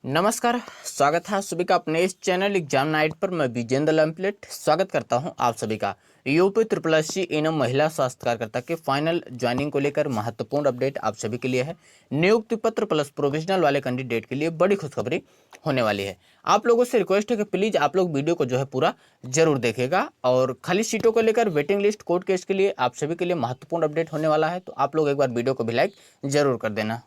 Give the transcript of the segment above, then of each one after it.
नमस्कार। स्वागत है आप सभी का अपने इस चैनल एग्जाम नाइट पर। मैं विजेंद्र लम्पलेट स्वागत करता हूं आप सभी का। यूपी ट्रिपल एससी एनएम महिला स्वास्थ्य कार्यकर्ता के फाइनल ज्वाइनिंग को लेकर महत्वपूर्ण अपडेट आप सभी के लिए है। नियुक्ति पत्र प्लस प्रोविजनल वाले कैंडिडेट के लिए बड़ी खुशखबरी होने वाली है। आप लोगों से रिक्वेस्ट है कि प्लीज आप लोग वीडियो को जो है पूरा जरूर देखेगा। और खाली सीटों को लेकर वेटिंग लिस्ट कोर्ट केस के लिए आप सभी के लिए महत्वपूर्ण अपडेट होने वाला है, तो आप लोग एक बार वीडियो को भी लाइक जरूर कर देना।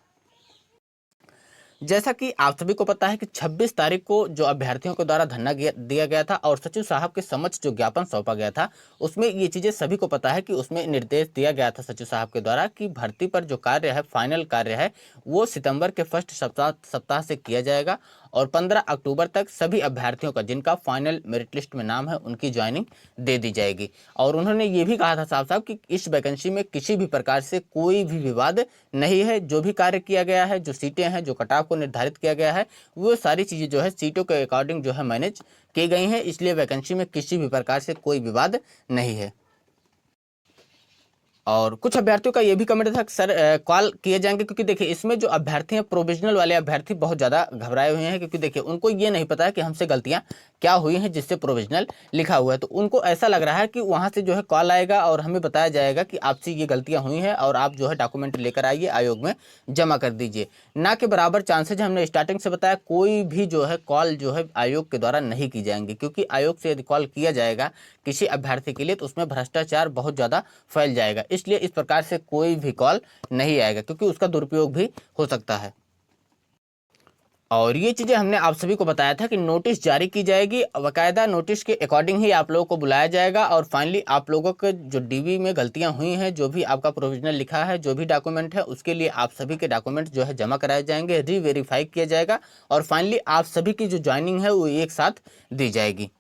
जैसा कि आप सभी को पता है कि 26 तारीख को जो अभ्यर्थियों के द्वारा धरना दिया गया था और सचिव साहब के समक्ष जो ज्ञापन सौंपा गया था, उसमें ये चीज़ें सभी को पता है कि उसमें निर्देश दिया गया था सचिव साहब के द्वारा कि भर्ती पर जो कार्य है, फाइनल कार्य है, वो सितंबर के फर्स्ट सप्ताह से किया जाएगा और 15 अक्टूबर तक सभी अभ्यर्थियों का जिनका फाइनल मेरिट लिस्ट में नाम है उनकी ज्वाइनिंग दे दी जाएगी। और उन्होंने ये भी कहा था साहब साहब कि इस वैकेंसी में किसी भी प्रकार से कोई भी विवाद नहीं है। जो भी कार्य किया गया है, जो सीटें हैं, जो कटाव को निर्धारित किया गया है, वो सारी चीज़ें जो है सीटों के अकॉर्डिंग जो है मैनेज की गई हैं। इसलिए वैकेंसी में किसी भी प्रकार से कोई विवाद नहीं है। और कुछ अभ्यर्थियों का ये भी कमेंट था कि सर कॉल किए जाएंगे, क्योंकि देखिए इसमें जो अभ्यर्थी हैं, प्रोविजनल वाले अभ्यर्थी बहुत ज़्यादा घबराए हुए हैं, क्योंकि देखिए उनको ये नहीं पता है कि हमसे गलतियां क्या हुई हैं जिससे प्रोविजनल लिखा हुआ है। तो उनको ऐसा लग रहा है कि वहाँ से जो है कॉल आएगा और हमें बताया जाएगा कि आपसे ये गलतियाँ हुई हैं और आप जो है डॉक्यूमेंट लेकर आइए, आयोग में जमा कर दीजिए। ना के बराबर चांसेज हमने स्टार्टिंग से बताया, कोई भी जो है कॉल जो है आयोग के द्वारा नहीं की जाएंगी, क्योंकि आयोग से यदि कॉल किया जाएगा किसी अभ्यर्थी के लिए तो उसमें भ्रष्टाचार बहुत ज़्यादा फैल जाएगा। इसलिए इस प्रकार से कोई भी कॉल नहीं आएगा, क्योंकि उसका दुरुपयोग भी हो सकता है। और ये चीज़ें हमने आप सभी को बताया था कि नोटिस जारी की जाएगी, बाकायदा नोटिस के अकॉर्डिंग ही आप लोगों को बुलाया जाएगा और फाइनली आप लोगों के जो डीवी में गलतियां हुई हैं, जो भी आपका प्रोविजनल लिखा है, जो भी डॉक्यूमेंट है, उसके लिए आप सभी के डॉक्यूमेंट जो है जमा कराए जाएंगे, रीवेरीफाई किया जाएगा और फाइनली आप सभी की जो ज्वाइनिंग है वो एक साथ दी जाएगी।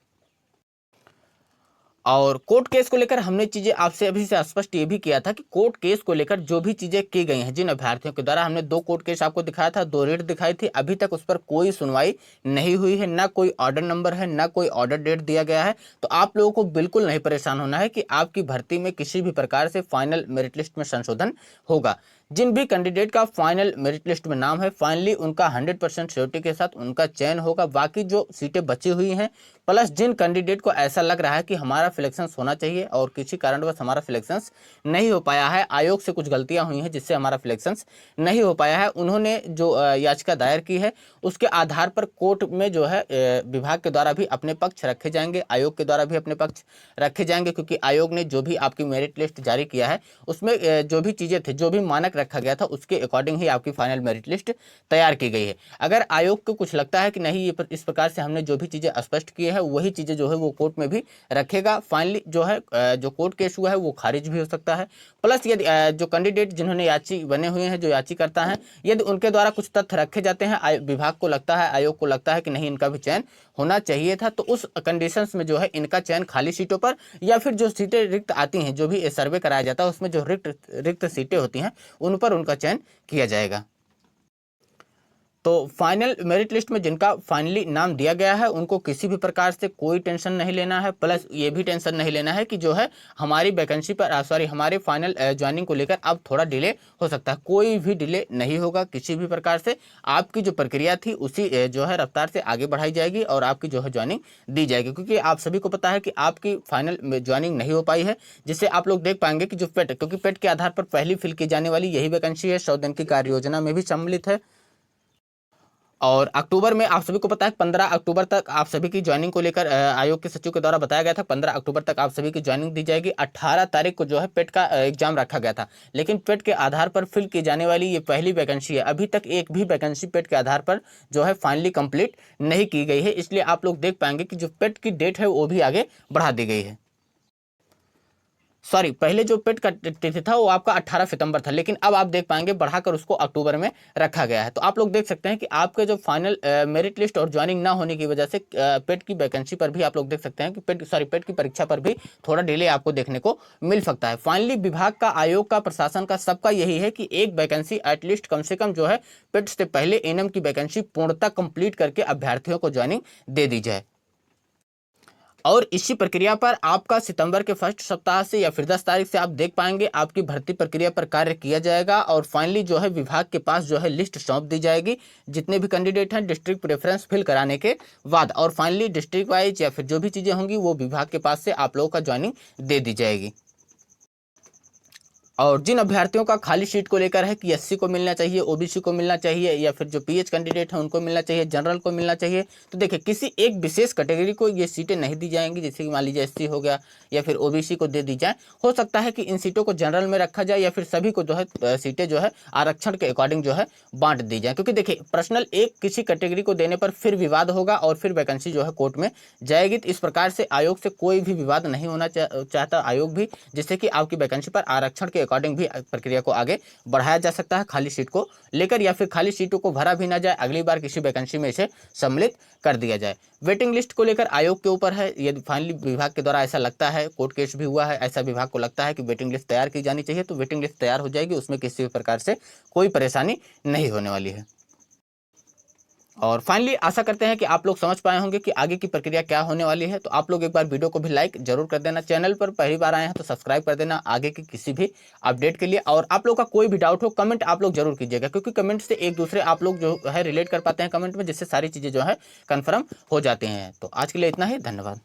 और कोर्ट केस को लेकर हमने चीज़ें आपसे अभी से स्पष्ट ये भी किया था कि कोर्ट केस को लेकर जो भी चीज़ें की गई हैं जिन अभ्यर्थियों के द्वारा, हमने 2 कोर्ट केस आपको दिखाया था, 2 रेट दिखाई थी, अभी तक उस पर कोई सुनवाई नहीं हुई है, ना कोई ऑर्डर नंबर है, ना कोई ऑर्डर डेट दिया गया है। तो आप लोगों को बिल्कुल नहीं परेशान होना है कि आपकी भर्ती में किसी भी प्रकार से फाइनल मेरिट लिस्ट में संशोधन होगा। जिन भी कैंडिडेट का फाइनल मेरिट लिस्ट में नाम है, फाइनली उनका 100% श्योरिटी के साथ उनका चयन होगा। बाकी जो सीटें बची हुई हैं, प्लस जिन कैंडिडेट को ऐसा लग रहा है कि हमारा सिलेक्शन होना चाहिए और किसी कारणवश हमारा सिलेक्शन नहीं हो पाया है, आयोग से कुछ गलतियां हुई हैं जिससे हमारा सिलेक्शन नहीं हो पाया है, उन्होंने जो याचिका दायर की है उसके आधार पर कोर्ट में जो है विभाग के द्वारा भी अपने पक्ष रखे जाएंगे, आयोग के द्वारा भी अपने पक्ष रखे जाएंगे, क्योंकि आयोग ने जो भी आपकी मेरिट लिस्ट जारी किया है उसमें जो भी चीज़ें थी, जो भी मानक रखा गया था, उसके अकॉर्डिंग ही आपकी फाइनल मेरिट लिस्ट तैयार की गई है। अगर आयोग को कुछ लगता है कि नहीं ये इस प्रकार से हमने जो भी चीज़ें स्पष्ट की है वही चीज़ें जो है वो कोर्ट में भी रखेगा, फाइनली जो है जो कोर्ट केस हुआ है वो खारिज भी हो सकता है। प्लस यदि जो कैंडिडेट जिन्होंने याची बने हुए हैं, जो याचिकर्ता हैं, यदि उनके द्वारा कुछ तथ्य रखे जाते हैं, विभाग को लगता है, आयोग को लगता है कि नहीं इनका भी चयन होना चाहिए था, तो उस कंडीशंस में जो है इनका चयन खाली सीटों पर या फिर जो सीटें रिक्त आती हैं, जो भी सर्वे कराया जाता है उसमें जो रिक्त सीटें होती हैं उन पर उनका चयन किया जाएगा। तो फाइनल मेरिट लिस्ट में जिनका फाइनली नाम दिया गया है उनको किसी भी प्रकार से कोई टेंशन नहीं लेना है। प्लस ये भी टेंशन नहीं लेना है कि जो है हमारी वैकेंसी पर हमारे फाइनल ज्वाइनिंग को लेकर अब थोड़ा डिले हो सकता है। कोई भी डिले नहीं होगा किसी भी प्रकार से। आपकी जो प्रक्रिया थी उसी जो है रफ्तार से आगे बढ़ाई जाएगी और आपकी जो है ज्वाइनिंग दी जाएगी, क्योंकि आप सभी को पता है कि आपकी फाइनल ज्वाइनिंग नहीं हो पाई है, जिससे आप लोग देख पाएंगे कि जो पेट, क्योंकि पेट के आधार पर पहली फिल की जाने वाली यही वैकेंसी है, 100 दिन की कार्य योजना में भी सम्मिलित है। और अक्टूबर में आप सभी को पता है 15 अक्टूबर तक आप सभी की ज्वाइनिंग को लेकर आयोग के सचिव के द्वारा बताया गया था 15 अक्टूबर तक आप सभी की ज्वाइनिंग दी जाएगी। 18 तारीख को जो है पेट का एग्जाम रखा गया था, लेकिन पेट के आधार पर फिल की जाने वाली ये पहली वैकेंसी है। अभी तक एक भी वैकेंसी पेट के आधार पर जो है फाइनली कंप्लीट नहीं की गई है, इसलिए आप लोग देख पाएंगे कि जो पेट की डेट है वो भी आगे बढ़ा दी गई है। सॉरी, पहले जो पेट का तिथि था वो आपका 18 सितंबर था, लेकिन अब आप देख पाएंगे बढ़ाकर उसको अक्टूबर में रखा गया है। तो आप लोग देख सकते हैं कि आपके जो फाइनल मेरिट लिस्ट और ज्वाइनिंग ना होने की वजह से पेट की वैकेंसी पर भी आप लोग देख सकते हैं कि पेट की परीक्षा पर भी थोड़ा डिले आपको देखने को मिल सकता है। फाइनली विभाग का, आयोग का, प्रशासन का, सबका यही है कि एक वैकेंसी एटलीस्ट कम से कम जो है पेट से पहले एनएम की वैकेंसी पूर्णतः कंप्लीट करके अभ्यर्थियों को ज्वाइनिंग दे दी जाए। और इसी प्रक्रिया पर आपका सितंबर के फर्स्ट सप्ताह से या फिर 10 तारीख से आप देख पाएंगे आपकी भर्ती प्रक्रिया पर कार्य किया जाएगा और फाइनली जो है विभाग के पास जो है लिस्ट सौंप दी जाएगी जितने भी कैंडिडेट हैं डिस्ट्रिक्ट प्रेफरेंस फिल कराने के बाद, और फाइनली डिस्ट्रिक्ट वाइज या फिर जो भी चीज़ें होंगी वो विभाग के पास से आप लोगों का ज्वाइनिंग दे दी जाएगी। और जिन अभ्यर्थियों का खाली सीट को लेकर है कि एससी को मिलना चाहिए, ओबीसी को मिलना चाहिए या फिर जो पीएच कैंडिडेट हैं उनको मिलना चाहिए, जनरल को मिलना चाहिए, तो देखिए किसी एक विशेष कैटेगरी को ये सीटें नहीं दी जाएंगी, जैसे कि मान लीजिए एससी हो गया या फिर ओबीसी को दे दी जाए। हो सकता है कि इन सीटों को जनरल में रखा जाए या फिर सभी को जो है सीटें जो है आरक्षण के अकॉर्डिंग जो है बांट दी जाए, क्योंकि देखिए पर्सनल एक किसी कैटेगरी को देने पर फिर विवाद होगा और फिर वैकेंसी जो है कोर्ट में जाएगी। तो इस प्रकार से आयोग से कोई भी विवाद नहीं होना चाहता आयोग भी, जिससे कि आपकी वैकेंसी पर आरक्षण के अकॉर्डिंग भी प्रक्रिया को आगे बढ़ाया जा सकता है खाली सीट को लेकर, या फिर खाली सीटों को भरा भी ना जाए, अगली बार किसी वैकेंसी में इसे सम्मिलित कर दिया जाए। वेटिंग लिस्ट को लेकर आयोग के ऊपर है, यदि फाइनली विभाग के द्वारा ऐसा लगता है, कोर्ट केस भी हुआ है, ऐसा विभाग को लगता है कि वेटिंग लिस्ट तैयार की जानी चाहिए तो वेटिंग लिस्ट तैयार हो जाएगी, उसमें किसी भी प्रकार से कोई परेशानी नहीं होने वाली है। और फाइनली आशा करते हैं कि आप लोग समझ पाए होंगे कि आगे की प्रक्रिया क्या होने वाली है। तो आप लोग एक बार वीडियो को भी लाइक जरूर कर देना, चैनल पर पहली बार आए हैं तो सब्सक्राइब कर देना आगे की किसी भी अपडेट के लिए। और आप लोग का कोई भी डाउट हो कमेंट आप लोग जरूर कीजिएगा, क्योंकि कमेंट से एक दूसरे आप लोग जो है रिलेट कर पाते हैं कमेंट में, जिससे सारी चीज़ें जो है कन्फर्म हो जाती हैं। तो आज के लिए इतना ही, धन्यवाद।